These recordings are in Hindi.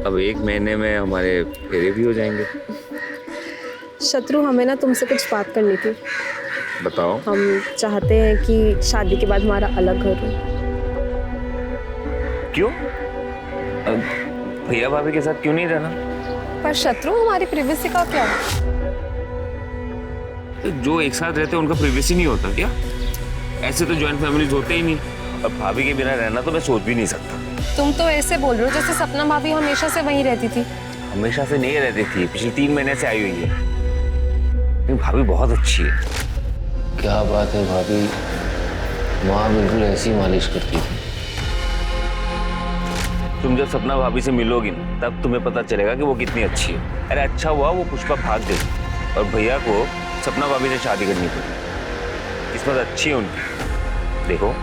अब 1 महीने में हमारे फेरे भी हो जाएंगे। शत्रु, हमें ना तुमसे कुछ बात करनी थी। बताओ। हम चाहते हैं कि शादी के बाद हमारा अलग घर हो। क्यों? भैया भाभी के साथ क्यों नहीं रहना? पर शत्रु, हमारी प्रिवेसी का क्या? तो जो एक साथ रहते हैं उनका प्रिवेसी नहीं होता क्या? ऐसे तो जॉइंट फैमिलीज होते ही नहीं। अब भाभी के बिना रहना तो मैं सोच भी नहीं सकता। तुम तो ऐसे बोल रहे हो जैसे सपना भाभी हमेशा से वहीं रहती थी। हमेशा से नहीं रहती थी, पिछले 3 महीने से आई हुई है। लेकिन भाभी बहुत अच्छी है। क्या बात है भाभी, माँ बिल्कुल ऐसी मालिश करती थी। तुम जब सपना भाभी से मिलोगी ना, तब तुम्हें पता चलेगा कि वो कितनी अच्छी है। अरे अच्छा हुआ वो पुष्पा भाग गई और भैया को सपना भाभी से शादी करनी पड़ी। किस्मत अच्छी है उनकी। देखो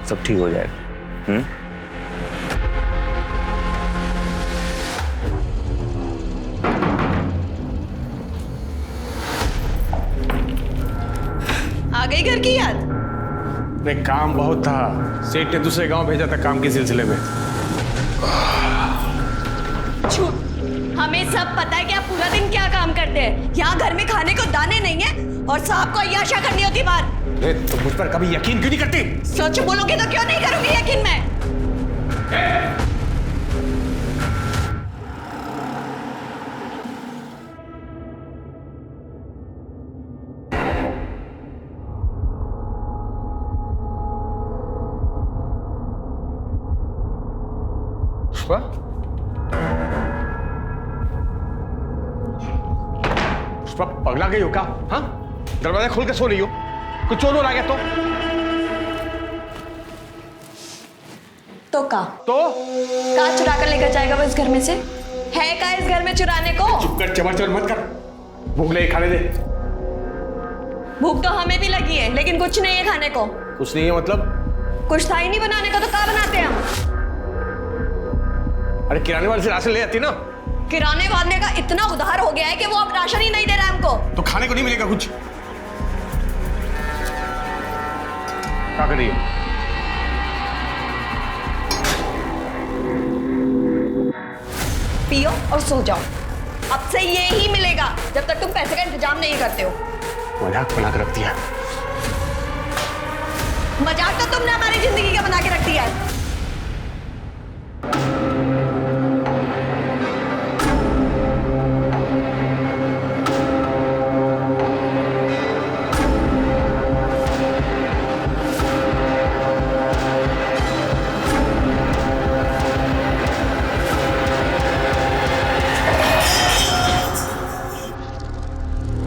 सब ठीक हो जाएगा। आ गई घर की याद? नहीं, काम बहुत था। सेठ ने दूसरे गांव भेजा था काम के सिलसिले में। झूठ। हमें सब पता है कि आप पूरा दिन क्या काम करते हैं। यहाँ घर में खाने को दाने नहीं है और साहब को अय्याशा करनी होती बात। तो मुझ पर कभी यकीन क्यों नहीं करती? सच बोलोगे तो क्यों नहीं करूंगी यकीन मैं? पुष्पा, पुष्पा पगला गई हो क्या? हाँ, दरवाजा खोल के सो रही हो? कुछ चोर आ गया तो का चुरा कर लेकर जाएगा वो इस घर में से? है का इस घर में चुराने को? चुप कर, चबर चबर मत कर। भूख लगी, खाने दे। भूख तो हमें भी लगी है, लेकिन कुछ नहीं है खाने को। कुछ नहीं है मतलब? कुछ था ही नहीं बनाने का तो क्या बनाते हैं हम? अरे किराने वाले से राशन ले आती ना। किराने वाले का इतना उधार हो गया है कि वो अब राशन ही नहीं दे रहा है हमको। तो खाने को नहीं मिलेगा कुछ? क्या कर रही है? पियो और सो जाओ। अब से ये ही मिलेगा जब तक तुम पैसे का इंतजाम नहीं करते हो। मजाक बना कर रख दिया। मजाक तो तुमने हमारी जिंदगी का बना के रख दिया है।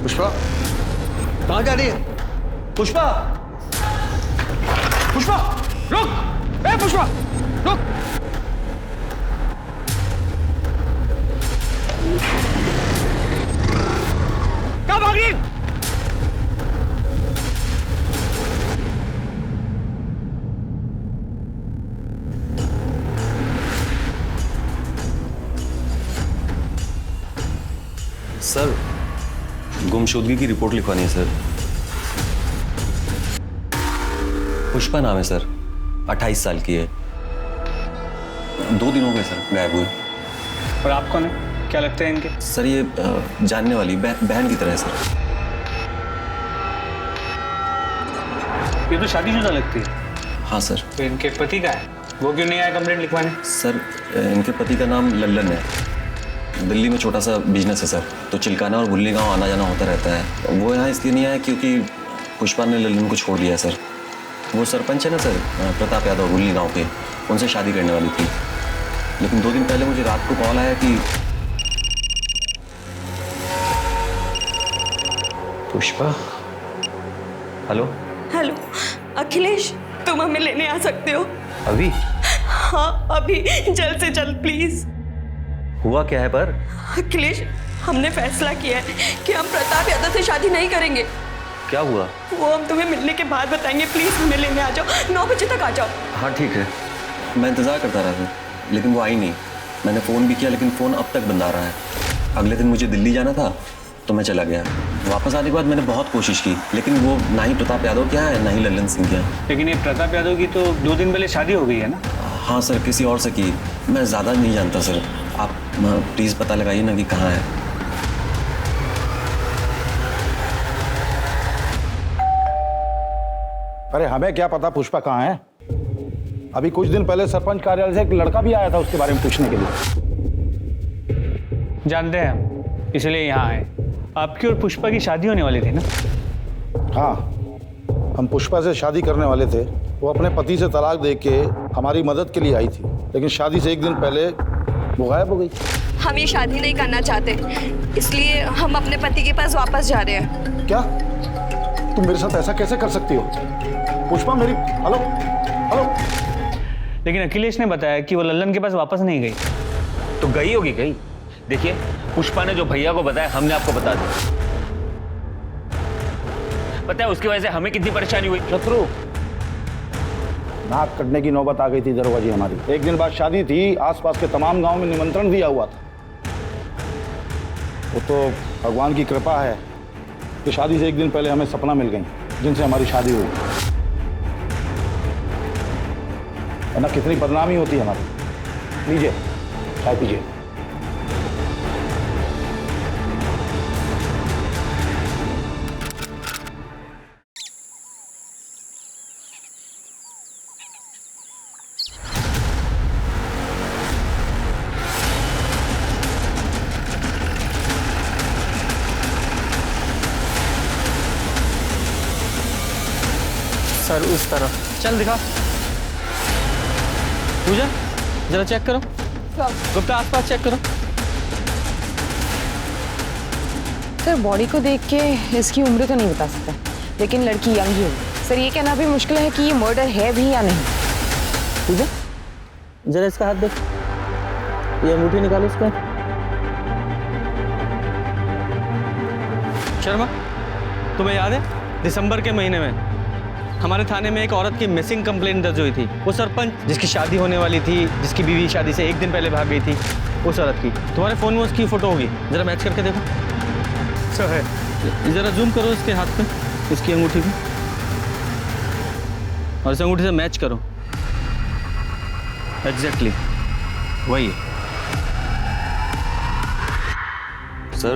पुष्पा, कहाँ जा रही है? पुष्पा, पुष्पा, रुक! ए पुष्पा, रुक! कहाँ भाग रही? सर, गुमशुदगी की रिपोर्ट लिखवानी है सर। पुष्पा नाम है सर, 28 साल की है। 2 दिन हो गए सर गायब हुए। और आप कौन है? क्या लगते हैं इनके? सर ये जानने वाली बहन की तरह है सर। ये तो शादीशुदा लगती है। हाँ सर। तो इनके पति का है, वो क्यों नहीं आया कंप्लेंट लिखवाने? सर इनके पति का नाम लल्लन है। दिल्ली में छोटा सा बिजनेस है सर, तो चिलकाना और गुल्ली गांव आना जाना होता रहता है। वो यहाँ इसलिए नहीं आया क्योंकि पुष्पा ने लल्लन को छोड़ दिया है सर। वो सरपंच है ना सर, प्रताप यादव, गुल्ली गांव के, उनसे शादी करने वाली थी। लेकिन 2 दिन पहले मुझे रात को कॉल आया कि पुष्पा। हेलो हेलो अखिलेश, तुम हमें लेने आ सकते हो? अभी? हाँ अभी, जल्द से जल्द प्लीज। हुआ क्या है पर? अखिलेश, हमने फैसला किया है कि हम प्रताप यादव से शादी नहीं करेंगे। क्या हुआ? वो हम तुम्हें मिलने के बाद बताएंगे। प्लीज हमें लेने आ जाओ, 9 बजे तक आ जाओ। हाँ ठीक है, मैं इंतज़ार करता रहा था, लेकिन वो आई नहीं। मैंने फ़ोन भी किया लेकिन फ़ोन अब तक बंद आ रहा है। अगले दिन मुझे दिल्ली जाना था तो मैं चला गया। वापस आने के बाद मैंने बहुत कोशिश की, लेकिन वो ना ही प्रताप यादव क्या है ना ही लल्लन सिंह क्या है। लेकिन ये प्रताप यादव की तो 2 दिन पहले शादी हो गई है ना? हाँ सर, किसी और से की। मैं ज़्यादा नहीं जानता सर। आप प्लीज़ पता लगाइए ना कि कहाँ है। अरे हमें क्या पता पुष्पा कहाँ है। अभी कुछ दिन पहले सरपंच कार्यालय से एक लड़का भी आया था उसके बारे में पूछने के लिए। जानते हैं हम, इसलिए यहाँ आए। आपकी और पुष्पा की शादी होने वाली थी ना? हाँ, हम पुष्पा से शादी करने वाले थे। वो अपने पति से तलाक दे के हमारी मदद के लिए आई थी, लेकिन शादी से एक दिन पहले वो गायब हो गई। हम ये शादी नहीं करना चाहते, इसलिए हम अपने पति के पास वापस जा रहे हैं। क्या तुम मेरे साथ ऐसा कैसे कर सकती हो पुष्पा? मेरी हेलो हेलो। लेकिन अखिलेश ने बताया कि वो लल्लन के पास वापस नहीं गई। तो गई होगी कहीं। देखिए, पुष्पा ने जो भैया को बताया हमने आपको बता दिया। पता है उसकी वजह से हमें कितनी परेशानी हुई। शत्रु, नाक कटने की नौबत आ गई थी दरोगा जी हमारी। एक दिन बाद शादी थी, आसपास के तमाम गांव में निमंत्रण दिया हुआ था। वो तो भगवान की कृपा है कि शादी से एक दिन पहले हमें सपना मिल गई जिनसे हमारी शादी हुई, वरना कितनी बदनामी होती हमारी। लीजिए चाय पीजिए। सर उस तरफ। चल दिखा। पूजा जरा चेक करो। गुप्ता आसपास चेक करो। सर बॉडी को देख के इसकी उम्र तो नहीं बता सकता, लेकिन लड़की यंग ही होगी। सर ये कहना भी मुश्किल है कि ये मर्डर है भी या नहीं। पूजा जरा इसका हाथ देख, ये अंगूठी निकालो इसका। शर्मा, तुम्हें याद है दिसंबर के महीने में हमारे थाने में एक औरत की मिसिंग कंप्लेंट दर्ज हुई थी? वो सरपंच जिसकी शादी होने वाली थी, जिसकी बीवी शादी से एक दिन पहले भाग गई थी, उस औरत की। तुम्हारे फोन में उसकी फोटो होगी, जरा मैच करके देखो। सर है, जरा जूम करो इसके हाथ पे, इसकी अंगूठी पे, और इस अंगूठी से मैच करो। एग्जैक्टली वही। सर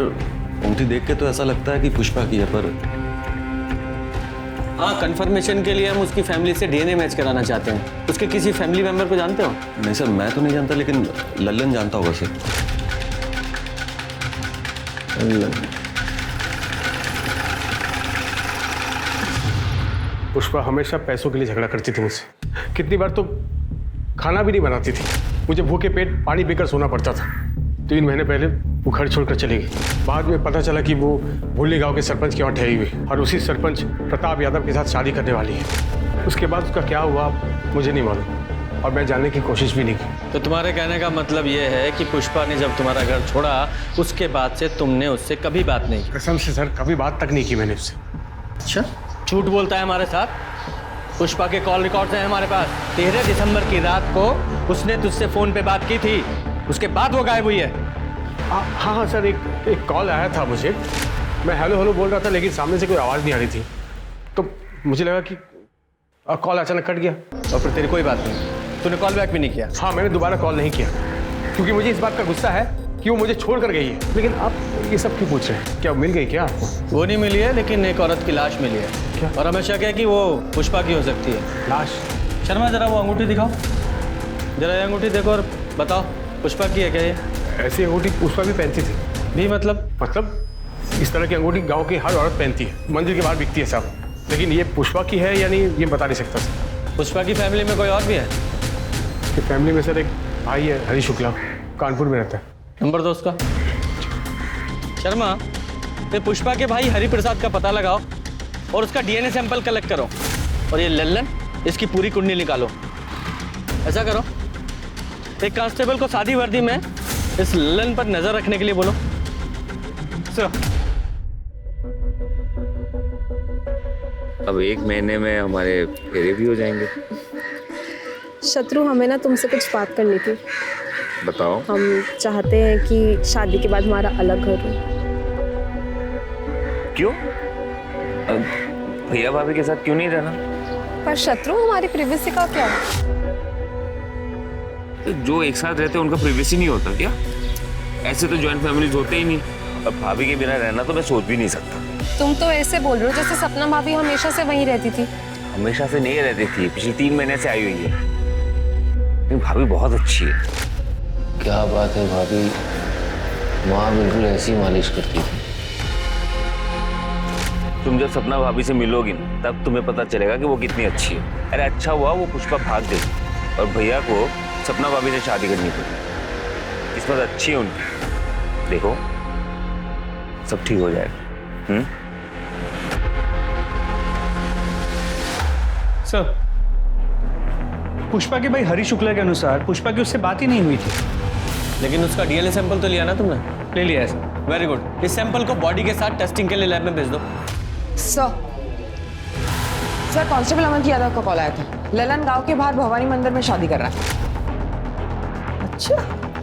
अंगूठी देख के तो ऐसा लगता है कि पुष्पा की है, पर हाँ, कंफर्मेशन के लिए हम उसकी फैमिली से डीएनए मैच कराना चाहते हैं। उसके किसी फैमिली मेंबर को जानते हो? नहीं सर, मैं तो नहीं जानता, लेकिन लल्लन जानता होगा सर। पुष्पा हमेशा पैसों के लिए झगड़ा करती थी मुझसे। कितनी बार तो खाना भी नहीं बनाती थी, मुझे भूखे पेट पानी पीकर सोना पड़ता था। 3 महीने पहले वो घर छोड़कर चली गई। बाद में पता चला कि वो भुल्ली गांव के सरपंच के वहाँ ठहरी हुई, और उसी सरपंच प्रताप यादव के साथ शादी करने वाली है। उसके बाद उसका क्या हुआ मुझे नहीं मालूम, और मैं जानने की कोशिश भी नहीं की। तो तुम्हारे कहने का मतलब ये है कि पुष्पा ने जब तुम्हारा घर छोड़ा उसके बाद से तुमने उससे कभी बात नहीं की? कसम से सर, कभी बात तक नहीं की मैंने उससे। अच्छा, झूठ बोलता है हमारे साथ। पुष्पा के कॉल रिकॉर्ड्स हैं हमारे पास। 13 दिसंबर की रात को उसने तुझसे फोन पे बात की थी, उसके बाद वो गायब हुई है। हाँ हाँ सर, एक कॉल आया था मुझे। मैं हेलो हेलो बोल रहा था, लेकिन सामने से कोई आवाज़ नहीं आ रही थी, तो मुझे लगा कि कॉल अचानक कट गया। और फिर तेरी कोई बात नहीं, तूने कॉल बैक भी नहीं किया? हाँ, मैंने दोबारा कॉल नहीं किया, क्योंकि मुझे इस बात का गुस्सा है कि वो मुझे छोड़ कर गई है। लेकिन आप ये सब क्यों पूछ रहे हैं? क्या मिल गई क्या आपको? वो नहीं मिली है, लेकिन एक औरत की लाश मिली है। क्या? और हमेशा क्या कि वो पुष्पा की हो सकती है। लाश? शर्मा जरा वो अंगूठी दिखाओ, जरा ये अंगूठी देखो और बताओ पुष्पा की है क्या ये? ऐसी अंगूठी पुष्पा भी पहनती थी। भी मतलब इस तरह की अंगूठी गांव की हर औरत पहनती है, मंदिर के बाहर बिकती है साहब। लेकिन ये पुष्पा की है या नहीं ये बता नहीं सकता सर। पुष्पा की फैमिली में कोई और भी है? उसकी फैमिली में सर एक भाई है, हरी शुक्ला, कानपुर में रहता है। नंबर दो उसका। शर्मा, ये पुष्पा के भाई हरि प्रसाद का पता लगाओ और उसका डीएनए सैंपल कलेक्ट करो, और ये लल्लन, इसकी पूरी कुंडली निकालो। ऐसा करो, एक कांस्टेबल को सादी वर्दी में इस लल्लन पर नजर रखने के लिए बोलो। सर, अब 1 महीने में हमारे फेरे भी हो जाएंगे। शत्रु, हमें ना तुमसे कुछ बात करनी थी। बताओ। हम चाहते हैं कि शादी के बाद हमारा अलग घर हो। क्यों? भैया भाभी के साथ क्यों नहीं रहना? पर शत्रु, हमारी प्रिवेसी का क्या? तो जो एक साथ रहते हैं उनका प्रिवेसी नहीं होता क्या? ऐसे तो जॉइंट फैमिलीज होते ही नहीं। अब भाभी के बिना रहना तो मैं सोच भी नहीं सकता। तुम तो ऐसे बोल रहे हो जैसे सपना भाभी हमेशा से वहीं रहती थी। हमेशा से नहीं रहती थी, पिछले 3 महीने से आई हुई है। लेकिन भाभी बहुत अच्छी है। क्या बात है भाभी, माँ बिल्कुल ऐसी मालिश करती थी। तुम जब सपना भाभी से मिलोगी ना तब तुम्हें पता चलेगा कि वो कितनी अच्छी है। अरे अच्छा हुआ वो पुष्पा भाग गई और भैया को सपना भाभी से शादी करनी पड़ी। किस्मत अच्छी है उनकी। देखो सब ठीक हो जाएगा। सर, पुष्पा के भाई हरी शुक्ला के अनुसार पुष्पा की उससे बात ही नहीं हुई थी। लेकिन उसका डीएनए सैंपल तो लिया ना तुमने? ले लिया है सर। Very good. इस सैंपल को बॉडी के साथ टेस्टिंग के लिए लैब में भेज दो। सर कांस्टेबल अमन यादव का कॉल आया था। ललन गांव के बाहर भवानी मंदिर में शादी कर रहा है।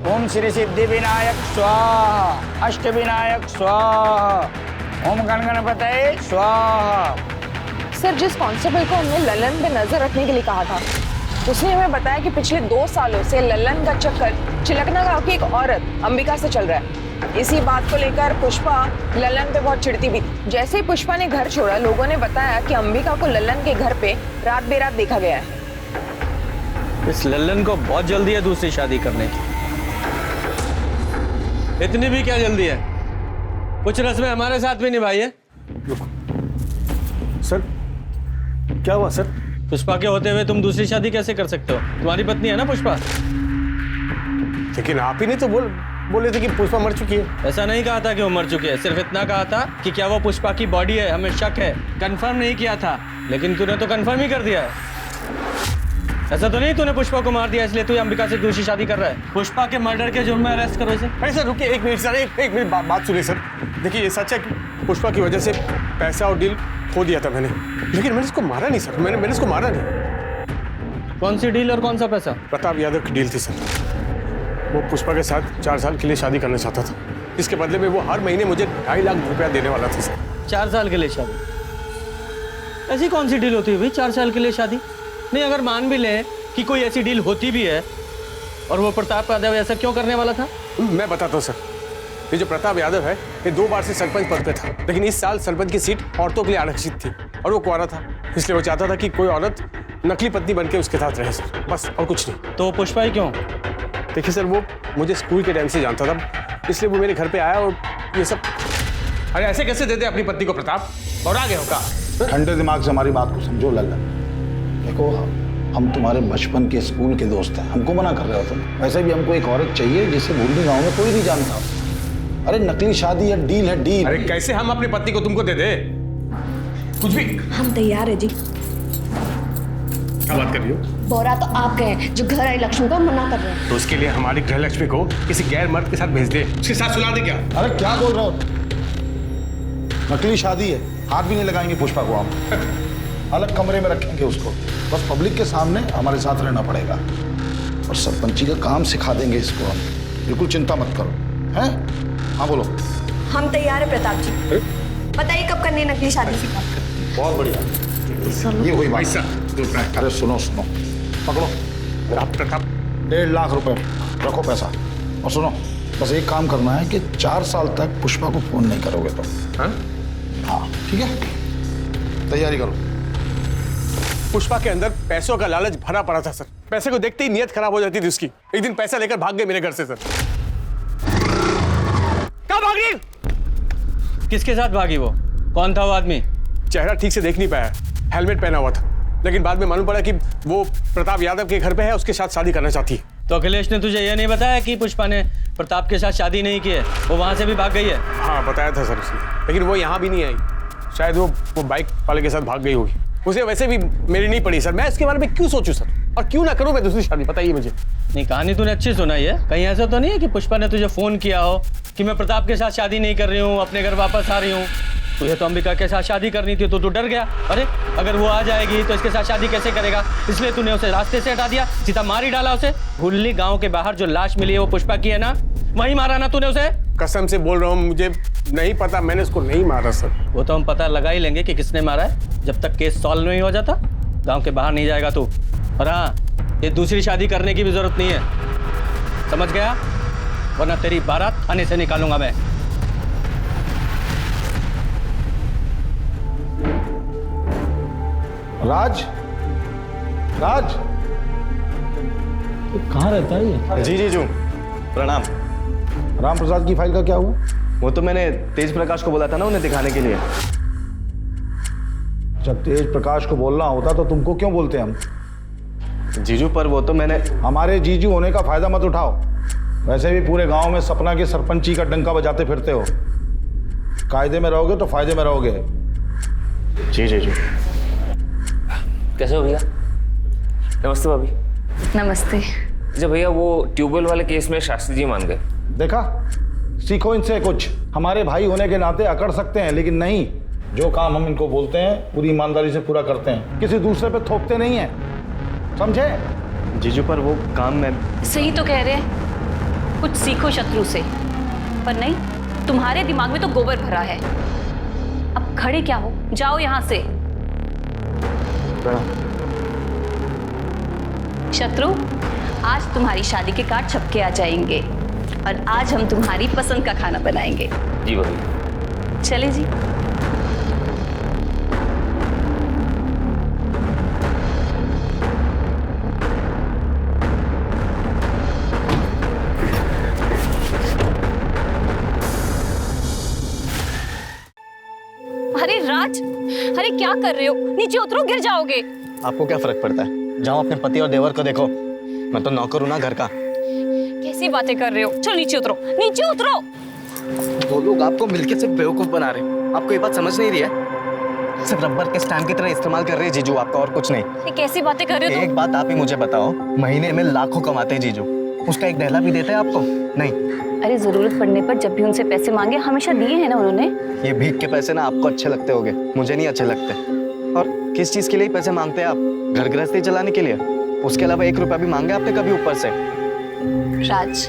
ओम श्री सिद्धि विनायक स्वाहा, अष्ट विनायक स्वाहा, ओम गण गणपतये स्वाहा। सर जिस कांस्टेबल को हमने ललन पे नजर रखने के लिए कहा था उसने हमें बताया कि पिछले 2 सालों से ललन का चक्कर चिलकना गांव की एक औरत अंबिका से चल रहा है। इसी बात को लेकर पुष्पा ललन पे बहुत चिढ़ती भी थी। जैसे ही पुष्पा ने घर छोड़ा लोगों ने बताया कि अंबिका को ललन के घर पे रात बेरात देखा गया है। इस लल्लन को बहुत जल्दी है दूसरी शादी करने की। इतनी भी क्या जल्दी है? कुछ रस्में हमारे साथ भी निभाई है। सर क्या हुआ सर? पुष्पा के होते हुए तुम दूसरी शादी कैसे कर सकते हो? तुम्हारी पत्नी है ना पुष्पा। लेकिन आप ही ने तो बोले थे कि पुष्पा मर चुकी है। ऐसा नहीं कहा था कि वो मर चुकी है, सिर्फ इतना कहा था कि क्या वो पुष्पा की बॉडी है, हमें शक है। कंफर्म नहीं किया था, लेकिन तूने तो कंफर्म ही कर दिया है। ऐसा तो नहीं तूने पुष्पा को मार दिया इसलिए तू अंबिका से दूसरी शादी कर रहा है? पुष्पा के मर्डर के जुर्म में अरेस्ट करो इसे। अरे सर रुकिए 1 मिनट सर, एक मिनट बात सुनिए सर। देखिए ये सच है कि पुष्पा की वजह से पैसा और डील खो दिया था मैंने, लेकिन मैंने इसको मारा नहीं सर। मैंने इसको मारा नहीं। कौन सी डील और कौन सा पैसा? प्रताप यादव की डील थी सर। वो पुष्पा के साथ 4 साल के लिए शादी करना चाहता था। इसके बदले में वो हर महीने मुझे 2.5 लाख रुपया देने वाला था सर। 4 साल के लिए शादी? ऐसी कौन सी डील होती है भाई 4 साल के लिए शादी? नहीं, अगर मान भी ले कि कोई ऐसी डील होती भी है और वो प्रताप यादव ऐसा क्यों करने वाला था? मैं बताता हूँ सर। ये जो प्रताप यादव है ये 2 बार से सरपंच पद पे था, लेकिन इस साल सरपंच की सीट औरतों के लिए आरक्षित थी और वो कुंवारा था, इसलिए वो चाहता था कि कोई औरत नकली पत्नी बनके उसके साथ रहे सर, बस और कुछ नहीं। तो पुष्पा ही क्यों? देखिए सर वो मुझे स्कूल के टाइम से जानता था, इसलिए वो मेरे घर पे आया और ये सब। अरे ऐसे कैसे दे दे अपनी पत्नी को प्रताप? और आगे होगा। ठंडे दिमाग से हमारी बात को समझो लल्लन। देखो हम तुम्हारे बचपन के स्कूल के दोस्त हैं, हमको मना कर रहे हो तुम। वैसे भी हमको एक औरत चाहिए जिसे भूलनी गाँव में कोई नहीं जानता। अरे नकली शादी है, डील है डील। अरे कैसे हम अपनी पत्नी को तुमको दे दे? कुछ भी। हम तैयार है जी। क्या बात कर रही हो? बोरा तो आप गए जो घर आई लक्ष्मी को मना कर रहे हैं। तो उसके लिए हमारी गृहलक्ष्मी को किसी गैर मर्द के साथ भेज दे, उसके साथ सुला दे क्या? अरे क्या बोल रहे हो? नकली शादी है, हाथ भी नहीं लगाएंगे पुष्पा को हम। अलग कमरे में रखेंगे उसको, बस पब्लिक के सामने हमारे साथ रहना पड़ेगा और सरपंची का काम सिखा देंगे इसको हम। बिल्कुल चिंता मत करो। हैं? हाँ बोलो। हम तैयार है प्रताप जी। बताइए कब करनी है नकली शादी? बहुत बढ़िया, ये हुई बात। अरे सुनो पकड़ो आप प्रताप 1.5 लाख रुपए रखो पैसा। और सुनो बस एक काम करना है कि 4 साल तक पुष्पा को फोन नहीं करोगे तो। हाँ ठीक है, तैयारी करो। पुष्पा के अंदर पैसों का लालच भरा पड़ा था सर। पैसे को देखते ही नीयत खराब हो जाती थी उसकी। एक दिन पैसा लेकर भाग गए मेरे घर से सर। कहाँ भाग गई? किसके साथ भागी वो? कौन था वो आदमी? चेहरा ठीक से देख नहीं पाया, हेलमेट पहना हुआ था, लेकिन बाद में मालूम पड़ा कि वो प्रताप यादव के घर पे है, उसके साथ शादी करना चाहती है। तो अखिलेश ने तुझे यह नहीं बताया कि पुष्पा ने प्रताप के साथ शादी नहीं की है, वो वहां से भी भाग गई है? हाँ बताया था सर उसने, लेकिन वो यहाँ भी नहीं आई। शायद वो बाइक वाले के साथ भाग गई होगी। उसे वैसे भी मेरी नहीं पड़ी सर। मैं इसके बारे में क्यों सोचूं सर, और क्यों ना करूं मैं दूसरी शादी? बताइए मुझे। नहीं, कहानी तूने अच्छी सुनाई है। कहीं ऐसा तो नहीं है कि पुष्पा ने तुझे फोन किया हो कि मैं प्रताप के साथ शादी नहीं कर रही हूँ, अपने घर वापस आ रही हूँ? तुझे तो अंबिका के साथ शादी करनी थी तो तू डर गया। अरे अगर वो आ जाएगी तो इसके साथ शादी कैसे करेगा, इसलिए तूने उसे रास्ते से हटा दिया, सीधा मार ही डाला उसे। भुल्ली गांव के बाहर जो लाश मिली है वो पुष्पा की है ना? वहीं मारा ना तूने उसे? कसम से बोल रहा हूँ, मुझे नहीं पता, मैंने उसको नहीं मारा सर। वो तो हम पता लगा ही लेंगे कि किसने मारा है, जब तक केस सॉल्व नहीं हो जाता गांव के बाहर नहीं जाएगा तू। और हाँ, ये दूसरी शादी करने की भी जरूरत नहीं है, समझ गया? वरना तेरी बारात थाने से निकालूंगा मैं। राज, राज, कहाँ रहता है ये? जी जीजू, प्रणाम। राम प्रसाद की फाइल का क्या हुआ? वो तो मैंने तेज प्रकाश को बोला था ना उन्हें दिखाने के लिए। जब तेज प्रकाश को बोलना होता तो तुमको क्यों बोलते हम? जीजू पर वो तो मैंने। हमारे जीजू होने का फायदा मत उठाओ। वैसे भी पूरे गांव में सपना के सरपंची का डंका बजाते फिरते हो। कायदे में रहोगे तो फायदे में रहोगे। जी जीजू। कैसे हो भैया? नमस्ते भाभी। नमस्ते। अच्छा भैया, वो ट्यूबवेल वाले केस में शास्त्री जी मान गए। देखा, सीखो इनसे कुछ। हमारे भाई होने के नाते अकड़ सकते हैं, लेकिन नहीं, जो काम हम इनको बोलते हैं पूरी ईमानदारी से पूरा करते हैं, किसी दूसरे पे थोपते नहीं हैं, समझे? जीजू पर वो काम में। सही तो कह रहे हैं, कुछ सीखो शत्रु से। पर नहीं, तुम्हारे दिमाग में तो गोबर भरा है। अब खड़े क्या हो, जाओ यहां से। शत्रु, आज तुम्हारी शादी के कार्ड छपके आ जाएंगे और आज हम तुम्हारी पसंद का खाना बनाएंगे। जी भाभी। चले जी। अरे राज, अरे क्या कर रहे हो? नीचे उतरो, गिर जाओगे। आपको क्या फर्क पड़ता है? जाओ अपने पति और देवर को देखो। मैं तो नौकर हूं ना घर का। कैसी बातें कर रहे हो? चलो नीचे उतरो, नीचे उतरो। वो लोग आपको मिलके सिर्फ बेवकूफ बना रहे हैं। आपको ये बात समझ नहीं रही है? सिर्फ रबर के स्टैम्प की तरह इस्तेमाल कर रहे हैं जीजू आपका, और कुछ नहीं। ये कैसी बातें कर रहे हो? एक बात आप ही मुझे बताओ, महीने में लाखों कमाते हैं जीजू, उसका एक दहला भी देते हैं आपको? नहीं। अरे जरूरत पड़ने पर जब भी उनसे पैसे मांगे हमेशा दिए हैं ना उन्होंने। ये भीख के पैसे ना आपको अच्छे लगते होंगे, मुझे नहीं अच्छे लगते। और किस चीज के लिए पैसे मांगते हैं आप? घर गृहस्थी चलाने के लिए? उसके अलावा 1 रुपया भी मांगे आपने कभी ऊपर से? राज,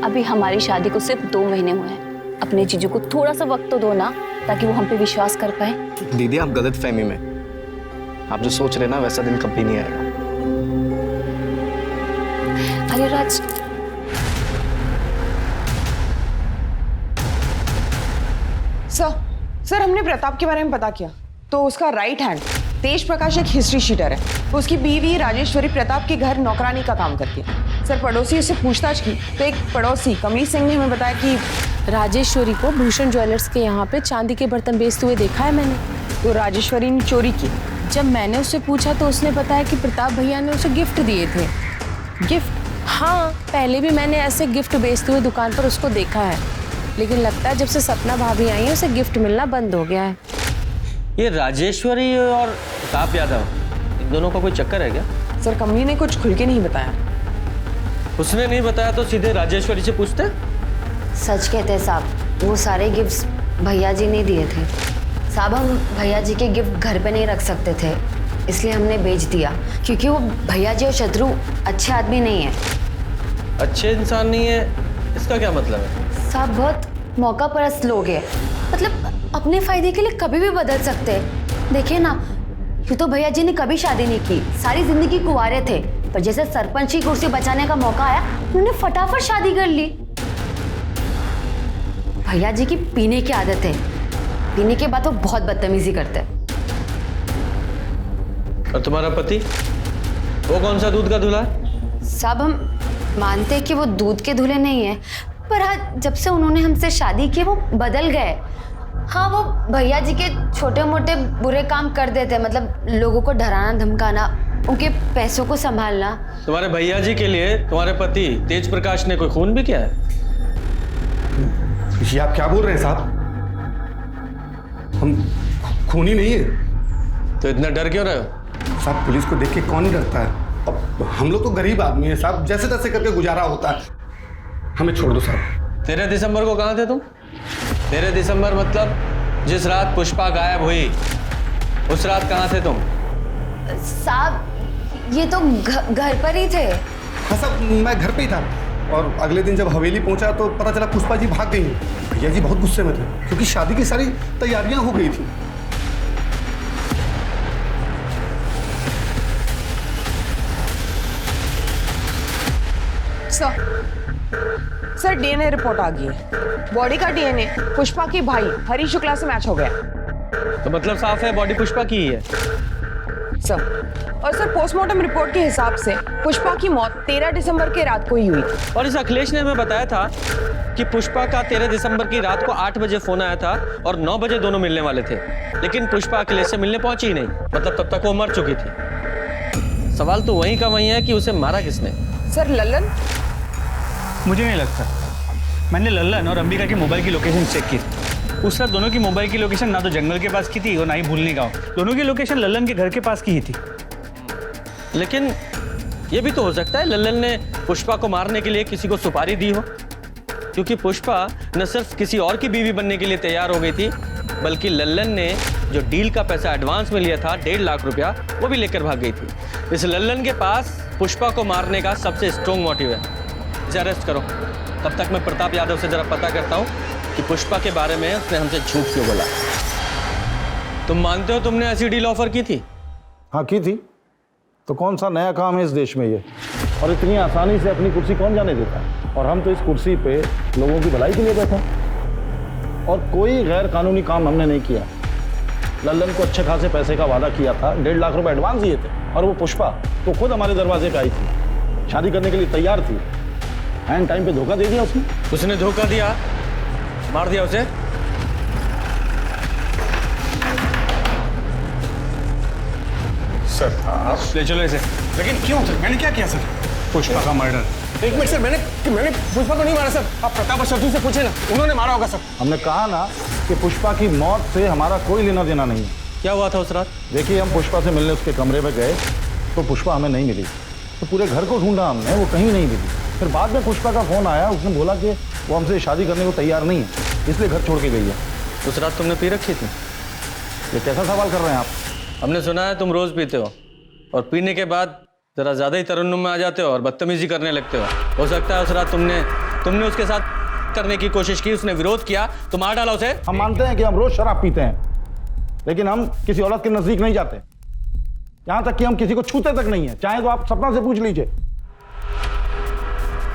अभी हमारी शादी को सिर्फ 2 महीने हुए हैं। अपने जीजू को थोड़ा सा वक्त तो दो ना, ताकि वो हम पे विश्वास कर पाए। दीदी आप गलत फहमी में, आप जो सोच रहे ना वैसा दिन कभी नहीं आएगा। अरे राज, सर हमने प्रताप के बारे में पता किया तो उसका राइट हैंड तेज प्रकाश एक हिस्ट्री शीटर है। उसकी बीवी राजेश्वरी प्रताप के घर नौकरानी का काम करती है। सर पड़ोसी से पूछताछ की तो एक पड़ोसी कमली सिंह ने हमें बताया कि राजेश्वरी को भूषण ज्वेलर्स के यहाँ पे चांदी के बर्तन बेचते हुए देखा है मैंने। तो राजेश्वरी ने चोरी की। जब मैंने उससे पूछा तो उसने बताया कि प्रताप भैया ने उसे गिफ्ट दिए थे। गिफ्ट? हाँ, पहले भी मैंने ऐसे गिफ्ट बेचते हुए दुकान पर उसको देखा है, लेकिन लगता है जब से सपना भाभी आई है उसे गिफ्ट मिलना बंद हो गया है। ये राजेश्वरी और प्रताप यादव, इन दोनों का कोई चक्कर है क्या? सर कमली ने कुछ खुल के नहीं बताया। उसने नहीं बताया तो सीधे राजेश्वरी से पूछते। सच कहते हैं साहब, वो सारे गिफ्ट्स भैया जी ने दिए थे। साहब हम भैया जी के गिफ्ट घर पे नहीं रख सकते थे, इसलिए हमने बेच दिया, क्योंकि वो भैया जी और शत्रु अच्छे आदमी नहीं है। अच्छे इंसान नहीं है, इसका क्या मतलब है? साहब बहुत मौका परस्त लोग हैं, मतलब अपने फायदे के लिए कभी भी बदल सकते हैं। देखिए ना, यूँ तो भैया जी ने कभी शादी नहीं की, सारी जिंदगी कुंवारे थे, पर जैसे सरपंच की कुर्सी बचाने का मौका आया उन्होंने फटाफट शादी कर ली। भैया जी की पीने की आदत है, पीने के बाद वो बहुत बदतमीजी करते हैं। और तुम्हारा पति, वो कौन सा दूध का दूल्हा है? साहब हम मानते हैं कि वो दूध के दूल्हे नहीं है, पर आज जब से उन्होंने हमसे शादी की वो बदल गए। हाँ, वो भैया जी के छोटे मोटे बुरे काम कर देते, मतलब लोगों को डराना धमकाना, उनके पैसों को संभालना। तुम्हारे भैया जी के लिए तुम्हारे पति तेज प्रकाश ने कोई खून भी किया है? ये आप क्या बोल रहे हैं साहब? हम खूनी नहीं है। तो इतना डर क्यों रहे हो? साहब पुलिस को देख के कौन ही डरता है? अब हम लोग तो गरीब आदमी हैं साहब, जैसे तैसे करके गुजारा होता है। हमें छोड़ दो साहब। 13 दिसंबर को कहाँ थे तुम? 13 दिसंबर मतलब जिस रात पुष्पा गायब हुई, उस रात कहाँ थे तुम? साहब ये तो घर पर ही थे। हाँ साहब, मैं घर पे ही था, और अगले दिन जब हवेली पहुंचा तो पता चला पुष्पा जी भाग गई। भैया जी बहुत गुस्से में थे, क्योंकि शादी की सारी तैयारियां हो गई थी। सर डीएनए रिपोर्ट आ गई है। बॉडी का डीएनए पुष्पा की भाई हरी शुक्ला से मैच हो गया तो मतलब साफ है बॉडी पुष्पा की ही है। सर। और सर पोस्टमार्टम रिपोर्ट के हिसाब से पुष्पा की मौत 13 दिसंबर की रात को ही हुई थी। और इस अखिलेश ने हमें बताया था कि पुष्पा का 13 दिसंबर की रात को 8 बजे फोन आया था और 9 बजे दोनों मिलने वाले थे, लेकिन पुष्पा अखिलेश से मिलने पहुंची ही नहीं, मतलब तब तक वो मर चुकी थी। सवाल तो वहीं का वहीं है कि उसे मारा किसने। सर लल्लन? मुझे नहीं लगता। मैंने लल्लन और अंबिका के मोबाइल की लोकेशन चेक की। उस रात दोनों की मोबाइल की लोकेशन ना तो जंगल के पास की थी और ना ही भूलनी गाँव। दोनों की लोकेशन लल्लन के घर के पास की ही थी। लेकिन ये भी तो हो सकता है लल्लन ने पुष्पा को मारने के लिए किसी को सुपारी दी हो, क्योंकि पुष्पा न सिर्फ किसी और की बीवी बनने के लिए तैयार हो गई थी, बल्कि लल्लन ने जो डील का पैसा एडवांस में लिया था 1.5 लाख रुपया, वो भी लेकर भाग गई थी। इस लल्लन के पास पुष्पा को मारने का सबसे स्ट्रॉन्ग मोटिव है। इसे अरेस्ट करो। तब तक मैं प्रताप यादव से जरा पता करता हूँ कि पुष्पा के बारे में उसने हमसे झूठ क्यों बोला। तुम मानते हो तुमने ऐसी डील ऑफर की थी? हाँ की थी। तो कौन सा नया काम है इस देश में ये, और इतनी आसानी से अपनी कुर्सी कौन जाने देता है। और हम तो इस कुर्सी पे लोगों की भलाई के लिए बैठे हैं और कोई गैर कानूनी काम हमने नहीं किया। लल्लन को अच्छे खासे पैसे का वादा किया था, 1.5 लाख रुपए एडवांस दिए थे, और वो पुष्पा तो खुद हमारे दरवाजे पे आई थी, शादी करने के लिए तैयार थी। एंड टाइम पे धोखा दे दिया उसने। उसने धोखा दिया, मार दिया उसे। सर आप ले चलो इसे। लेकिन क्यों सर? मैंने क्या किया सर? पुष्पा का मर्डर। एक मिनट सर, मैंने पुष्पा को नहीं मारा सर। आप प्रताप और शत्रु से पूछे ना, उन्होंने मारा होगा सर। हमने कहा ना कि पुष्पा की मौत से हमारा कोई लेना देना नहीं है। क्या हुआ था उस रात? देखिए हम पुष्पा से मिलने उसके कमरे में गए तो पुष्पा हमें नहीं मिली, तो पूरे घर को ढूंढा हमने, वो कहीं नहीं मिली। फिर बाद में पुष्पा का फोन आया, उसने बोला कि वो हमसे शादी करने को तैयार नहीं है, इसलिए घर छोड़ के गई है। उस रात तुमने पी रखी थी? ये कैसा सवाल कर रहे हैं आप? हमने सुना है तुम रोज पीते हो और पीने के बाद जरा ज्यादा ही तरन्नुम में आ जाते हो और बदतमीजी करने लगते हो सकता है उस रात तुमने उसके साथ करने की कोशिश की, उसने विरोध किया तो मार डाला उसे। हम मानते हैं कि हम रोज शराब पीते हैं, लेकिन हम किसी औरत के नजदीक नहीं जाते, यहां तक कि हम किसी को छूते तक नहीं है। चाहे तो आप सपना से पूछ लीजिए।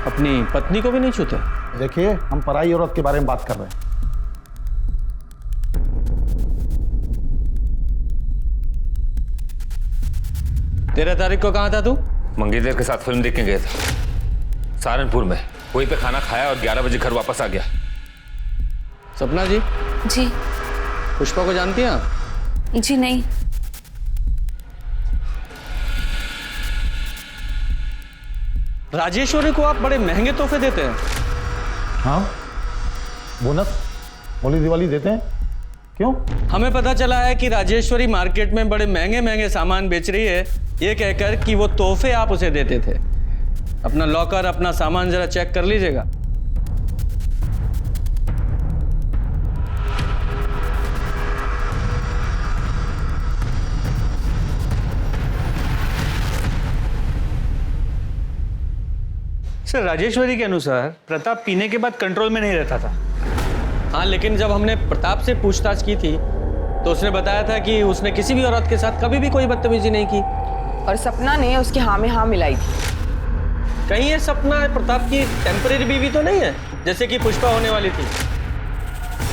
अपनी पत्नी को भी नहीं छूते? देखिए हम पराई औरत के बारे में बात कर रहे हैं। तेरह तारीख को कहाँ था तू? मंगेतर के साथ फिल्म देखने गया था सहारनपुर में। वहीं पे खाना खाया और 11 बजे घर वापस आ गया। सपना जी? जी। पुष्पा को जानती हैं आप? जी नहीं। राजेश्वरी को आप बड़े महंगे तोहफे देते हैं। हाँ, बोनस होली दिवाली देते हैं। क्यों? हमें पता चला है कि राजेश्वरी मार्केट में बड़े महंगे महंगे सामान बेच रही है, ये कहकर कि वो तोहफे आप उसे देते थे। अपना लॉकर, अपना सामान जरा चेक कर लीजिएगा। सर राजेश्वरी के अनुसार प्रताप पीने के बाद कंट्रोल में नहीं रहता था। हाँ, लेकिन जब हमने प्रताप से पूछताछ की थी तो उसने बताया था कि उसने किसी भी औरत के साथ कभी भी कोई बदतमीजी नहीं की। और सपना ने उसके हाँ में हाँ मिलाई थी। कहीं ये सपना प्रताप की टेम्परेरी बीवी तो नहीं है, जैसे कि पुष्पा होने वाली थी?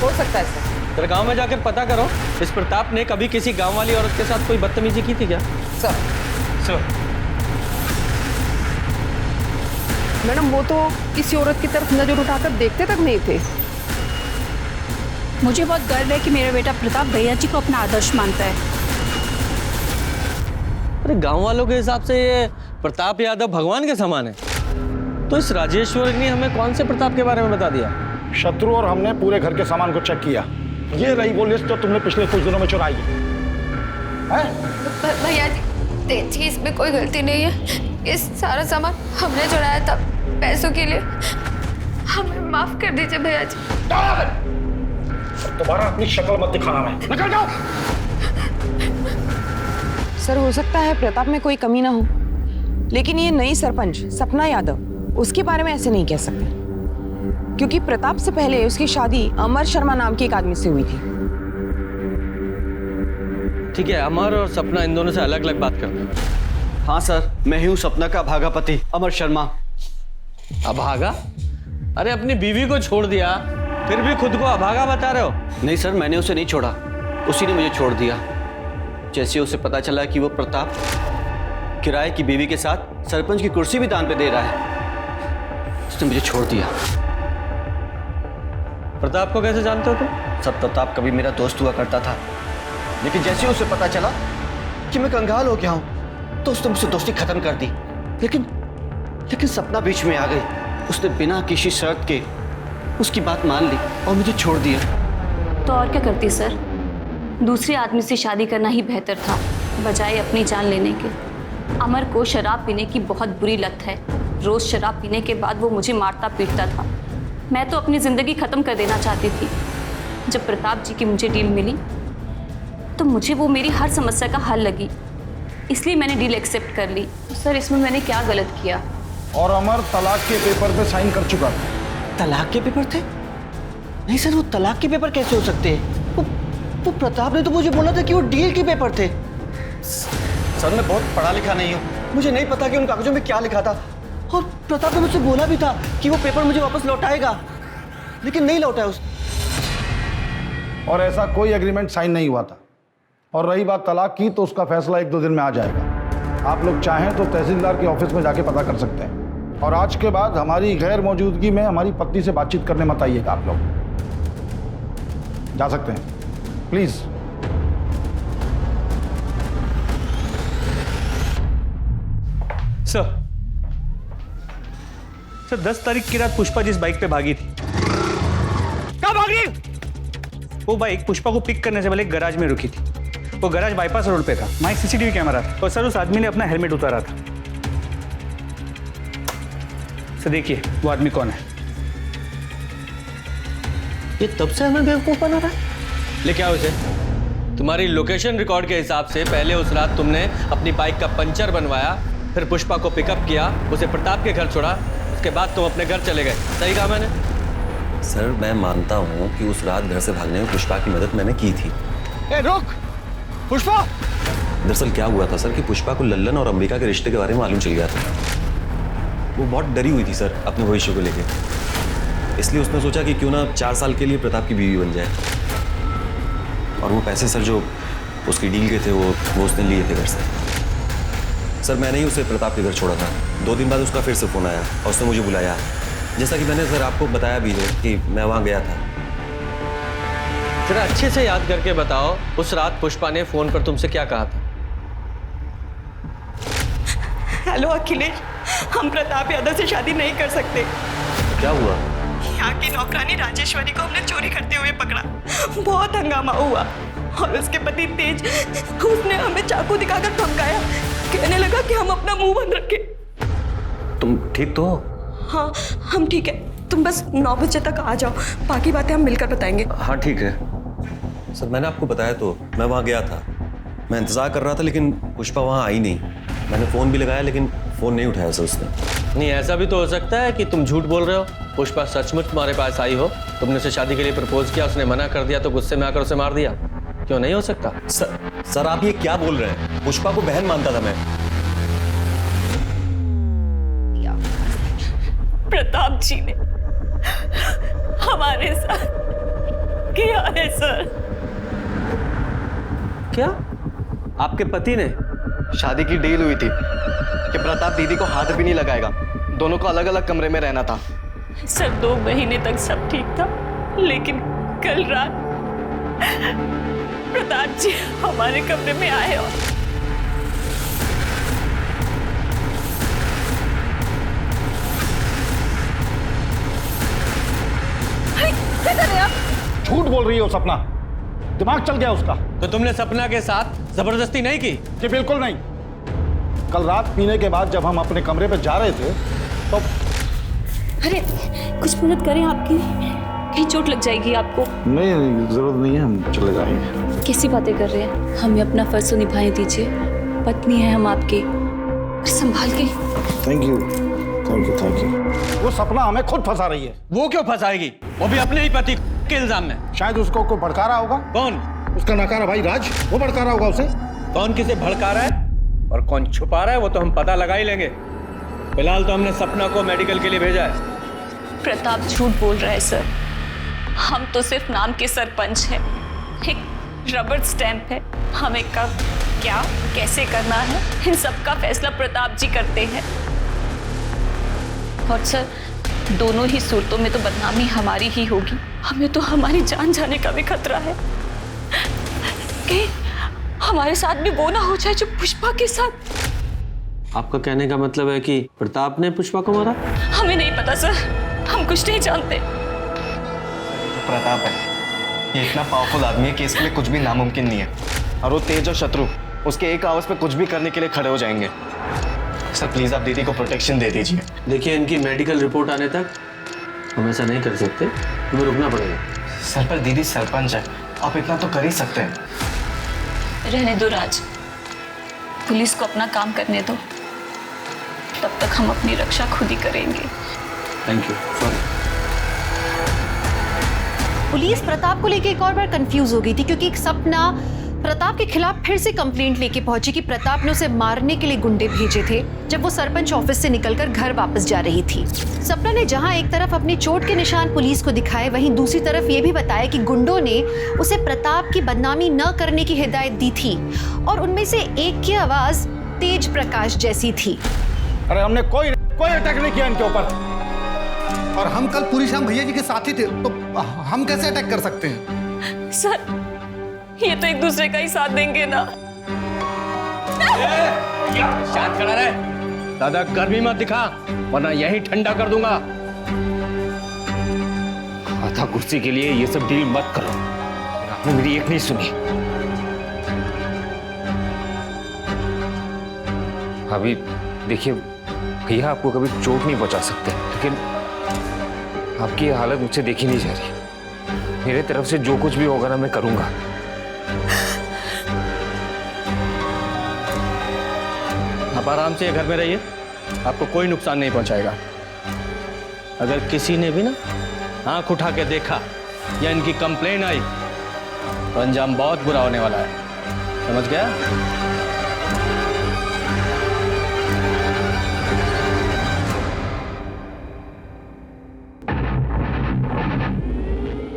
हो सकता है सर। तो गांव में जाकर पता करो इस प्रताप ने कभी किसी गांव वाली औरत के साथ कोई बदतमीजी की थी क्या? सर मैडम वो तो किसी औरत की तरफ नजर उठाकर देखते तक नहीं थे। मुझे बहुत गर्व है कि मेरा बेटा प्रताप भैया जी को अपना आदर्श मानता है। अरे गांव वालों के हिसाब से ये प्रताप यादव भगवान के समान है, तो इस राजेश्वरी ने हमें कौन से प्रताप के बारे में बता दिया? शत्रु और हमने पूरे घर के सामान को चेक किया। ये रही वो लिस्ट जो तुमने पिछले कुछ दिनों में चुराई है। भैया जी देखिए, इसमें कोई गलती नहीं है। ये सारा सामान हमने चुराया था पैसों के लिए। हमें माफ कर दीजिए भैया जी। दोबारा अपनी शक्ल मत दिखाना। मैं निकल जाओ। सर हो सकता है प्रताप में कोई कमी ना हो, लेकिन ये नई सरपंच सपना यादव उसके बारे में ऐसे नहीं कह सकते, क्योंकि प्रताप से पहले उसकी शादी अमर शर्मा नाम के एक आदमी से हुई थी। ठीक है, अमर और सपना इन दोनों से अलग अलग बात करते हैं। हाँ सर, मैं ही हूँ सपना का भागापति अमर शर्मा। अभागा? अरे अपनी बीवी को छोड़ दिया, फिर भी खुद को अभागा बता रहे हो? नहीं सर, मैंने उसे नहीं छोड़ा, उसी ने मुझे छोड़ दिया। जैसे उसे पता चला कि वो प्रताप किराए की बीवी के साथ सरपंच की कुर्सी भी दान पे दे रहा है, उसने मुझे छोड़ दिया। प्रताप को कैसे जानते हो तुम? सर, प्रताप कभी मेरा दोस्त हुआ करता था, लेकिन जैसे उसे पता चला कि मैं कंगाल हो गया हूं तो उसने मुझसे दोस्ती खत्म कर दी। लेकिन सपना बीच में आ गई। उसने बिना किसी शर्त के उसकी बात मान ली और मुझे छोड़ दिया। तो और क्या करती सर? दूसरे आदमी से शादी करना ही बेहतर था बजाय अपनी जान लेने के। अमर को शराब पीने की बहुत बुरी लत है। रोज शराब पीने के बाद वो मुझे मारता पीटता था। मैं तो अपनी ज़िंदगी ख़त्म कर देना चाहती थी। जब प्रताप जी की मुझे डील मिली तो मुझे वो मेरी हर समस्या का हल लगी, इसलिए मैंने डील एक्सेप्ट कर ली। सर, इसमें मैंने क्या गलत किया? और अमर तलाक के पेपर पे साइन कर चुका था। तलाक के पेपर थे? नहीं सर, वो तलाक के पेपर कैसे हो सकते हैं? वो प्रताप ने तो मुझे बोला था कि वो डील के पेपर थे। सर, मैं बहुत पढ़ा लिखा नहीं हूँ, मुझे नहीं पता कि उन कागजों में क्या लिखा था। और प्रताप ने मुझसे बोला भी था कि वो पेपर मुझे वापस लौटाएगा, लेकिन नहीं लौटाया उसने। और ऐसा कोई एग्रीमेंट साइन नहीं हुआ था। और रही बात तलाक की, तो उसका फैसला 1-2 दिन में आ जाएगा। आप लोग चाहें तो तहसीलदार के ऑफिस में जाके पता कर सकते हैं। और आज के बाद हमारी गैर मौजूदगी में हमारी पत्नी से बातचीत करने मत आइएगा। आप लोग जा सकते हैं, प्लीज। सर 10 तारीख की रात पुष्पा जिस बाइक पे भागी थी, कहाँ भाग रही? वो बाइक पुष्पा को पिक करने से पहले एक गैराज में रुकी थी। वो गैराज बाईपास रोड पे था, वहाँ एक सीसीटीवी कैमरा था और सर उस आदमी ने अपना हेलमेट उतारा था। सर देखिए वो आदमी कौन है। ये तब से हमें बेवकूफ बना रहा है। ले क्या उसे? तुम्हारी लोकेशन रिकॉर्ड के हिसाब से पहले उस रात तुमने अपनी बाइक का पंचर बनवाया, फिर पुष्पा को पिकअप किया, उसे प्रताप के घर छोड़ा, उसके बाद तुम अपने घर चले गए। सही कहा मैंने? सर, मैं मानता हूँ कि उस रात घर से भागने में पुष्पा की मदद मैंने की थी। ए रुक पुष्पा! दरअसल क्या हुआ था सर कि पुष्पा को लल्लन और अंबिका के रिश्ते के बारे में मालूम चल गया था। वो बहुत डरी हुई थी सर अपने भविष्य को लेकर, इसलिए उसने सोचा कि क्यों ना 4 साल के लिए प्रताप की बीवी बन जाए। और वो पैसे सर जो उसकी डील के थे वो उसने लिए थे घर से। सर, मैंने ही उसे प्रताप के घर छोड़ा था। 2 दिन बाद उसका फिर से फ़ोन आया और उसने मुझे बुलाया। जैसा कि मैंने सर आपको बताया भी है कि मैं वहाँ गया था। जरा अच्छे से याद करके बताओ, उस रात पुष्पा ने फोन पर तुमसे क्या कहा था? हेलो अखिलेश, हम प्रताप यादव से शादी नहीं कर सकते। क्या हुआ? यहाँ की नौकरानी राजेश्वरी को हमने चोरी करते हुए पकड़ा। बहुत हंगामा हुआ और उसके पति तेज, उसने हमें चाकू दिखाकर धमकाया, कहने लगा कि हम अपना मुंह बंद रखें। तुम ठीक तो हो? हाँ, हम ठीक है। तुम बस 9 बजे तक आ जाओ, बाकी बातें हम मिलकर बताएंगे। हाँ ठीक है सर, मैंने आपको बताया तो मैं वहाँ गया था। मैं इंतज़ार कर रहा था लेकिन पुष्पा वहाँ आई नहीं। मैंने फ़ोन भी लगाया लेकिन फ़ोन नहीं उठाया सर उसने। नहीं, ऐसा भी तो हो सकता है कि तुम झूठ बोल रहे हो। पुष्पा सचमुच तुम्हारे पास आई हो, तुमने उसे शादी के लिए प्रपोज किया, उसने मना कर दिया तो गुस्से में आकर उसे मार दिया। क्यों नहीं हो सकता? सर आप ये क्या बोल रहे हैं? पुष्पा को बहन मानता था मैं। प्रताप जी ने हमारे साथ किया है सर। क्या? आपके पति ने? शादी की डील हुई थी कि प्रताप दीदी को हाथ भी नहीं लगाएगा, दोनों को अलग अलग कमरे में रहना था। सर 2 महीने तक सब ठीक था, लेकिन कल रात प्रताप जी हमारे कमरे में आए और झूठ बोल रही हो सपना, दिमाग चल गया उसका। तो तुमने सपना के साथ जबरदस्ती नहीं की? जी बिल्कुल नहीं। कल रात पीने के बाद जब हम अपने कमरे पे जा रहे थे तो अरे कुछ मदद करें आपकी, कहीं चोट लग जाएगी आपको। नहीं, जरूरत नहीं है, हम चले जाएंगे। कैसी बातें कर रहे हैं? हमें अपना फर्ज तो निभाने दीजिए, पत्नी है हम आपकी, संभाल के। Thank you thank you thank you. वो सपना हमें खुद फंसा रही है। वो क्यों फंसाएगी? वो भी अपने ही पति के इल्जाम में। शायद उसको कोई भड़का रहा होगा। कौन? उसका नकारा भाई राज, वो भड़का रहा होगा उसे। कौन किसे भड़का रहा है और कौन छुपा रहा है वो तो हम पता लगा ही लेंगे। फिलहाल तो हमने सपना को मेडिकल के लिए भेजा है। प्रताप झूठ बोल रहा है सर। हम तो सिर्फ नाम के सरपंच हैं, एक रबर स्टैंप है। हमें कब, क्या, कैसे करना है, इन सब का फैसला प्रताप जी करते हैं। और सर, दोनों ही सूरतों में तो बदनामी हमारी ही होगी। हमें तो हमारी जान जाने का भी खतरा है कि हमारे साथ भी वो ना हो जाए जो पुष्पा के साथ। आपका कहने का मतलब है कि प्रताप ने पुष्पा को मारा? हमें नहीं पता सर, हम कुछ नहीं जानते। प्रताप है, ये इतना पावरफुल आदमी है कि इसके लिए कुछ भी नामुमकिन नहीं है। और वो तेज और शत्रु उसके एक आवाज पे कुछ भी करने के लिए खड़े हो जाएंगे। सर प्लीज आप दीदी को प्रोटेक्शन दे दीजिए। देखिए, इनकी मेडिकल रिपोर्ट आने तक हम ऐसा नहीं कर सकते, तुम्हें रुकना पड़ेगा। सर पर दीदी सरपंच है, आप इतना तो कर ही सकते हैं। रहने दो राज, पुलिस को अपना काम करने दो, तब तक हम अपनी रक्षा खुद ही करेंगे। Thank you. Sorry. Police Pratap को लेके एक और बार कंफ्यूज हो गई थी, क्योंकि एक सपना प्रताप के खिलाफ फिर से कंप्लेंट लेके पहुंची कि प्रताप ने उसे मारने के लिए गुंडे भेजे थे जब वो सरपंच ऑफिस से निकलकर घर वापस जा रही थी। सपना ने जहां एक तरफ अपनी चोट के निशान पुलिस को दिखाए, वहीं दूसरी तरफ ये भी बताया कि गुंडों ने उसे प्रताप की बदनामी न करने की हिदायत दी थी और उनमें से एक की आवाज तेज प्रकाश जैसी थी। अरे हमने कोई अटैक नहीं किया इनके ऊपर, और हम कल पूरी शाम भैया जी के साथ ही थे, तो हम कैसे अटैक कर सकते हैं? सर, ये तो एक दूसरे का ही साथ देंगे ना। शांत खड़ा रहे, दादा गर्मी मत दिखा वरना यही ठंडा कर दूंगा। आधा कुर्सी के लिए ये सब डील मत करो, आपने मेरी एक नहीं सुनी। अभी देखिए, भैया आपको कभी चोट नहीं पहुंचा सकते, लेकिन आपकी ये हालत मुझसे देखी नहीं जा रही। मेरे तरफ से जो कुछ भी होगा ना, मैं करूंगा। आप आराम से घर में रहिए, आपको कोई नुकसान नहीं पहुंचाएगा। अगर किसी ने भी ना आंख उठा के देखा या इनकी कंप्लेन आई तो अंजाम बहुत बुरा होने वाला है, समझ गया?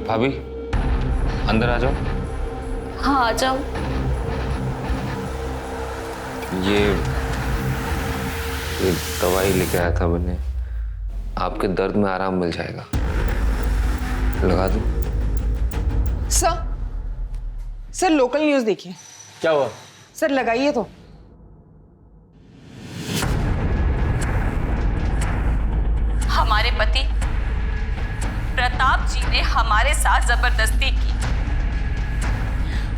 भाभी अंदर आ जाओ। हाँ आ जाओ। ये दवाई लेके आया था मैंने, आपके दर्द में आराम मिल जाएगा, लगा दूं? सर लोकल न्यूज देखिए। क्या हुआ? सर लगाइए तो। हमारे पति प्रताप जी ने हमारे साथ जबरदस्ती की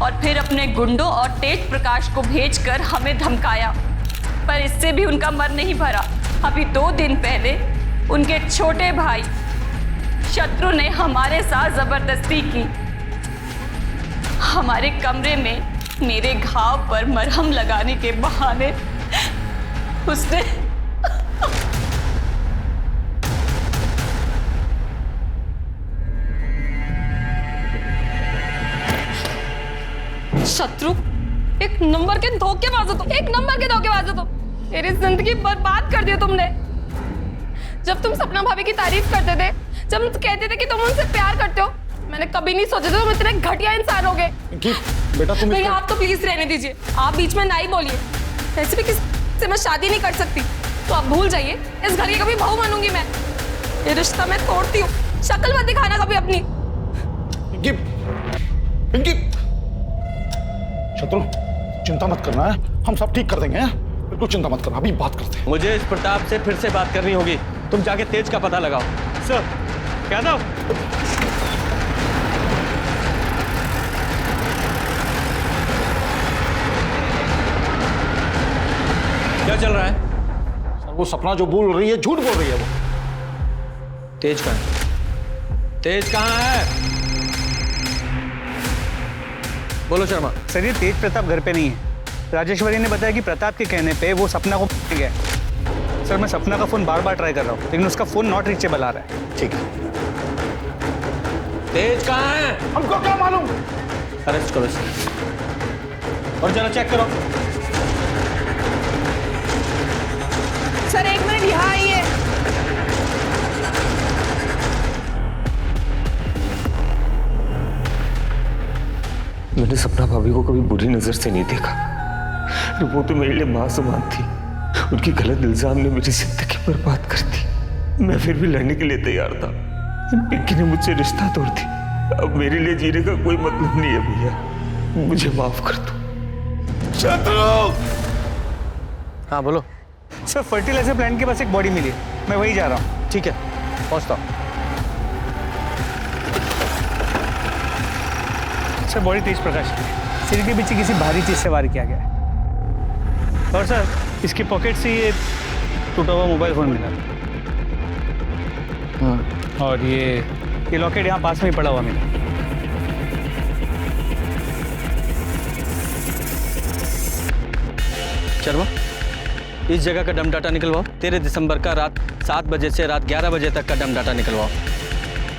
और फिर अपने गुंडों और तेज प्रकाश को भेजकर हमें धमकाया, पर इससे भी उनका मन नहीं भरा। अभी 2 दिन पहले उनके छोटे भाई शत्रु ने हमारे साथ जबरदस्ती की। हमारे कमरे में मेरे घाव पर मरहम लगाने के बहाने उसने शत्रु एक नंबर के धोखेबाज हो तुम, एक नंबर के धोखेबाज हो तुम। मेरी जिंदगी बर्बाद कर दी तुमने। जब तुम सपना भाभी की तारीफ करते थे, जब तुम कहते थे कि तुम उनसे प्यार करते हो, मैंने कभी नहीं सोचा था तुम इतने घटिया इंसान होगे। बेटा तुम भैया आप तो प्लीज रहने दीजिए, आप बीच में ना ही बोलिए। वैसे भी किसी से मैं शादी नहीं कर सकती, तो आप भूल जाइए। इस घर की कभी बहू बनूंगी मैं। ये रिश्ता मैं तोड़ती हूँ, शक्ल मत दिखाना कभी अपनी। पिंकी, शत्रु चिंता मत करना है, हम सब ठीक कर देंगे। बिल्कुल चिंता मत करना, अभी बात करते हैं। मुझे इस प्रताप से फिर से बात करनी होगी। तुम जाके तेज का पता लगाओ। सर क्या था? क्या चल रहा है? सर वो सपना जो बोल रही है झूठ बोल रही है। वो तेज कहाँ है? तेज कहाँ है? बोलो शर्मा। सर ये तेज प्रताप घर पे नहीं है। राजेश्वरी ने बताया कि प्रताप के कहने पे वो सपना को गया। सर मैं सपना का फोन बार बार ट्राई कर रहा हूँ, लेकिन उसका फोन नॉट रीचेबल आ रहा है। ठीक है। तेज कहाँ है? हमको क्या मालूम? अरेस्ट करो इसको और जरा चेक करो। सर 1 मिनट यहाँ आइए। मैंने सपना भाभी को कभी बुरी नजर से नहीं देखा। वो तो मेरे लिए मां समान थी। उनकी गलत इल्जाम ने मेरी जिंदगी बर्बाद कर दी। मैं फिर भी लड़ने के लिए तैयार था। पिंकी ने मुझसे रिश्ता तोड़ दी। अब मेरे लिए जीने का कोई मतलब नहीं है भैया, मुझे माफ कर दो। शत्रु! हाँ बोलो सर। फर्टिलाइजर प्लांट के पास एक बॉडी मिली है, मैं वही जा रहा हूँ। ठीक है, पहुँचता हूँ। सर बॉडी तेज प्रकाश की, सिर के पीछे किसी भारी चीज से वार किया गया है। और सर इसके पॉकेट से ये टूटा हुआ मोबाइल फोन मिला। हाँ, और ये लॉकेट यहाँ पास में ही पड़ा हुआ मिला। शर्मा, इस जगह का डम डाटा निकलवाओ। 13 दिसंबर का रात 7 बजे से रात 11 बजे तक का डम डाटा निकलवाओ,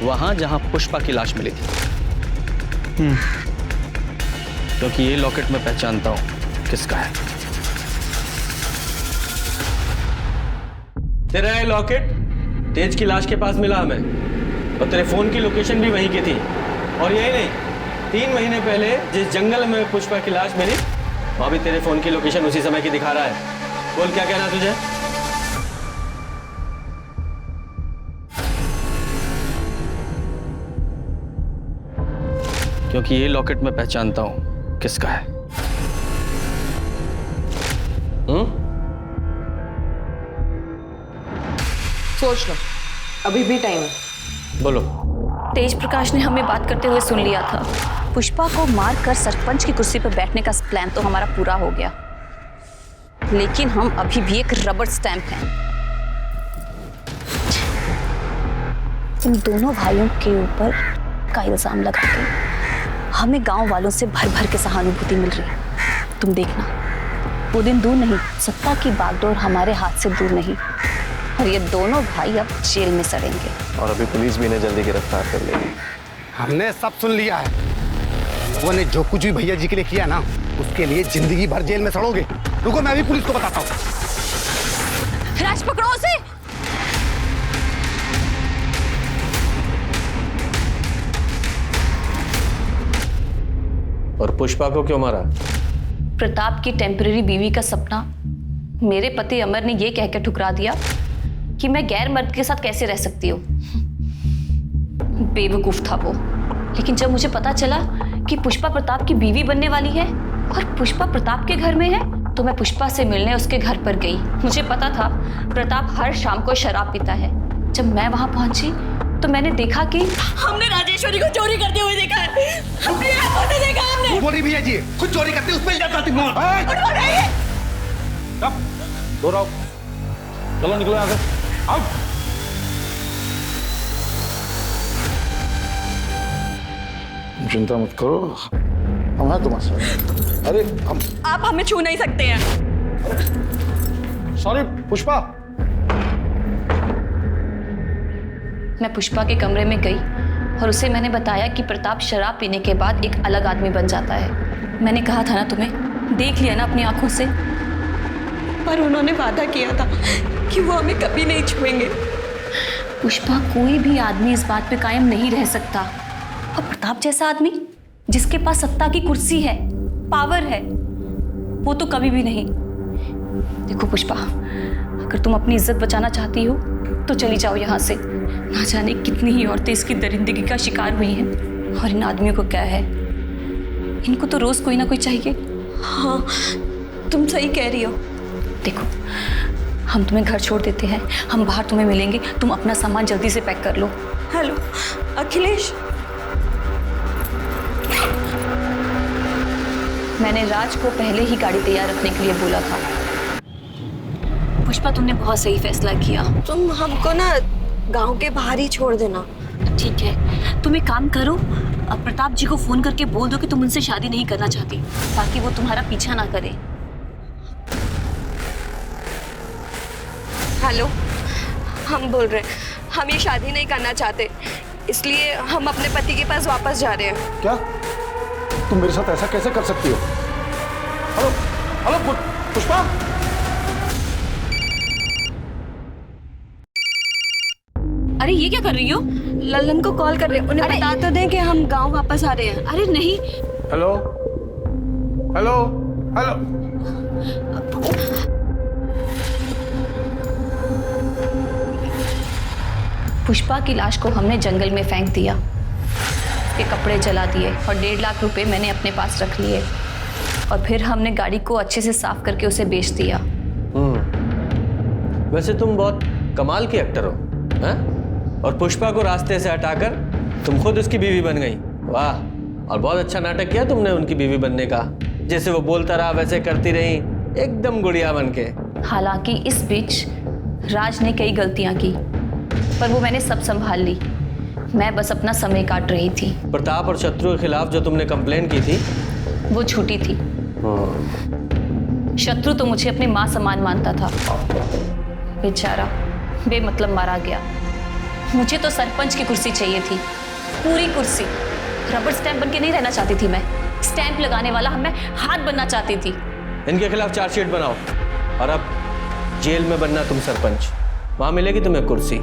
वहां जहां पुष्पा की लाश मिली थी। क्योंकि ये लॉकेट मैं पहचानता हूं किसका है। तेरा ये लॉकेट तेज की लाश के पास मिला हमें, और तेरे फोन की लोकेशन भी वहीं की थी। और यही नहीं, 3 महीने पहले जिस जंगल में पुष्पा की लाश मिली, वहां भी तेरे फोन की लोकेशन उसी समय की दिखा रहा है। बोल क्या कहना तुझे? क्योंकि ये लॉकेट मैं पहचानता हूं किसका है। सोच लो, अभी भी टाइम है। बोलो। तेज प्रकाश ने हमें बात करते हुए सुन लिया था। पुष्पा को मारकर सरपंच की कुर्सी पर बैठने का प्लान तो हमारा पूरा हो गया, लेकिन हम अभी भी एक रबर स्टैंप हैं। इन दोनों भाइयों के ऊपर का इल्जाम लगा के हमें गांव वालों से भर भर के सहानुभूति मिल रही है। तुम देखना, वो दिन दूर नहीं, सत्ता की बागडोर हमारे हाथ से दूर नहीं, और ये दोनों भाई अब जेल में सड़ेंगे। और अभी पुलिस भी इन्हें जल्दी गिरफ्तार कर लेगी। हमने सब सुन लिया है। वो ने जो कुछ भी भैया जी के लिए किया ना, उसके लिए जिंदगी भर जेल में सड़ोगे। रुको, मैं भी पुलिस को बताता हूँ। राज, पकड़ो उसे। और पुष्पा को क्यों मारा? प्रताप की टेम्परेरी बीवी का सपना मेरे पति अमर ने यह कहकर ठुकरा दिया कि मैं गैर मर्द के साथ कैसे रह सकती हूँ। बेवकूफ था वो। लेकिन जब मुझे पता चला कि पुष्पा प्रताप की बीवी बनने वाली है और पुष्पा प्रताप के घर में है, तो मैं पुष्पा से मिलने उसके घर पर गई। मुझे पता था प्रताप हर शाम को शराब पीता है। जब मैं वहां पहुंची तो मैंने देखा कि हमने राजेश्वरी को चोरी करते हुए देखा है। अपनी आंखों से देखा हमने। बोली भैया जी, खुद चोरी करते उस पे इल्जाम लगाती हूं। दोहराओ, चलो निकलो यहाँ से। आओ। चिंता मत करो, हम हैं तुम्हारे साथ। अरे हम, आप हमें छू नहीं सकते हैं। सॉरी पुष्पा। मैं पुष्पा के कमरे में गई और उसे मैंने बताया कि प्रताप शराब पीने के बाद एक अलग आदमी बन जाता है। मैंने कहा था ना तुम्हें, देख लिया ना अपनी आंखों से। पर उन्होंने वादा किया था कि वो हमें कभी नहीं छुएंगे। पुष्पा, कोई भी आदमी इस बात पे कायम नहीं रह सकता, और प्रताप जैसा आदमी जिसके पास सत्ता की कुर्सी है, पावर है, वो तो कभी भी नहीं। देखो पुष्पा, अगर तुम अपनी इज्जत बचाना चाहती हो तो चली जाओ यहाँ से। ना जाने कितनी ही औरतें इसकी दरिंदगी का शिकार हुई हैं, और इन आदमियों को क्या है, इनको तो रोज कोई ना कोई चाहिए। हाँ, तुम सही कह रही हो। देखो, हम तुम्हें घर छोड़ देते हैं, हम बाहर तुम्हें मिलेंगे। तुम अपना सामान जल्दी से पैक कर लो। हेलो अखिलेश। मैंने राज को पहले ही गाड़ी तैयार रखने के लिए बोला था। पुष्पा, तुमने बहुत सही फैसला किया। तुम हमको ना गांव के बाहर ही छोड़ देना। ठीक है, तुम एक काम करो, अब प्रताप जी को फोन करके बोल दो कि तुम उनसे शादी नहीं करना चाहती, ताकि वो तुम्हारा पीछा ना करे। हेलो, हम बोल रहे हैं, हम ये शादी नहीं करना चाहते, इसलिए हम अपने पति के पास वापस जा रहे हैं। क्या तुम मेरे साथ ऐसा कैसे कर सकती हो? Hello hello Pushpa. अरे ये क्या कर रही हो? लल्लन को कॉल कर रहे हैं, उन्हें बता तो दें कि हम गांव वापस आ रहे हैं। अरे नहीं। Hello hello hello. पुष्पा की लाश को हमने जंगल में फेंक दिया, उसके कपड़े जला दिए और 1.5 लाख रुपए मैंने अपने पास रख लिए और फिर हमने गाड़ी को अच्छे से साफ करके उसे बेच दिया। वैसे तुम बहुत कमाल की एक्टर हो, हैं? और पुष्पा को रास्ते से हटाकर तुम खुद उसकी बीवी बन गई। वाह, और बहुत अच्छा नाटक किया तुमने उनकी बीवी बनने का। जैसे वो बोलता रहा वैसे करती रही, एकदम गुड़िया बन के। हालांकि इस बीच राज ने कई गलतियां की, पर वो मैंने सब संभाल ली। मैं बस अपना समय काट रही थी। प्रताप और शत्रु के खिलाफ जो तुमने कंप्लेन की थी वो झूठी थी। शत्रु तो मुझे अपनी माँ समान मानता था, बेचारा बेमतलब मारा गया। मुझे तो सरपंच की कुर्सी चाहिए थी, पूरी कुर्सी। रबर स्टैंप बन के नहीं रहना चाहती थी मैं, स्टैंप लगाने वाला मैं हाथ बनना चाहती थी। इनके खिलाफ चार्जशीट बनाओ और अब जेल में बनना तुम सरपंच, वहां मिलेगी तुम्हें कुर्सी।